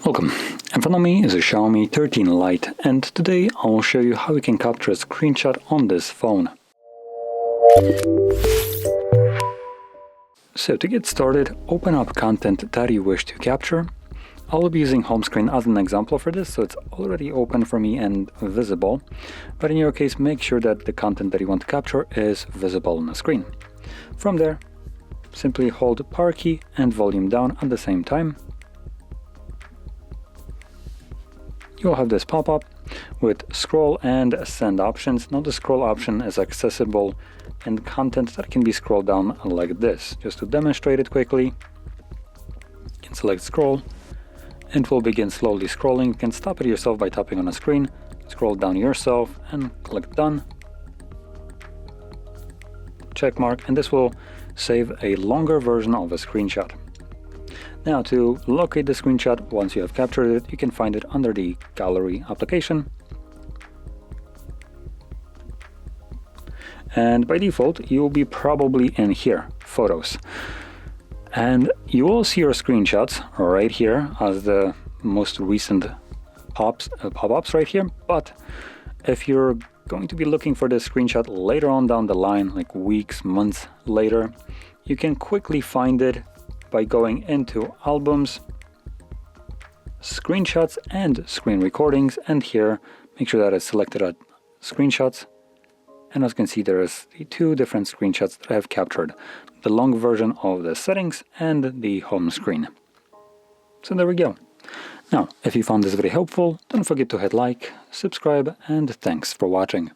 Welcome. In front of me is a Xiaomi 13 Lite, and today I will show you how you can capture a screenshot on this phone. So to get started, open up content that you wish to capture. I will be using home screen as an example for this, so it's already open for me and visible. But in your case, make sure that the content that you want to capture is visible on the screen. From there, simply hold power key and volume down at the same time. You'll have this pop-up with scroll and send options. Now the scroll option is accessible in content that can be scrolled down like this. Just to demonstrate it quickly, you can select scroll and it will begin slowly scrolling. You can stop it yourself by tapping on a screen, scroll down yourself and click done. Check mark, and this will save a longer version of a screenshot. Now to locate the screenshot, once you have captured it, you can find it under the gallery application. And by default, you'll be probably in here, photos. And you will see your screenshots right here as the most recent pop-ups right here. But if you're going to be looking for this screenshot later on down the line, like weeks, months later, you can quickly find it by going into albums, screenshots and screen recordings, and here make sure that it's selected at screenshots. And as you can see, there is the two different screenshots that I have captured, the long version of the settings and the home screen. So there we go. Now, if you found this video helpful, don't forget to hit like, subscribe, and thanks for watching.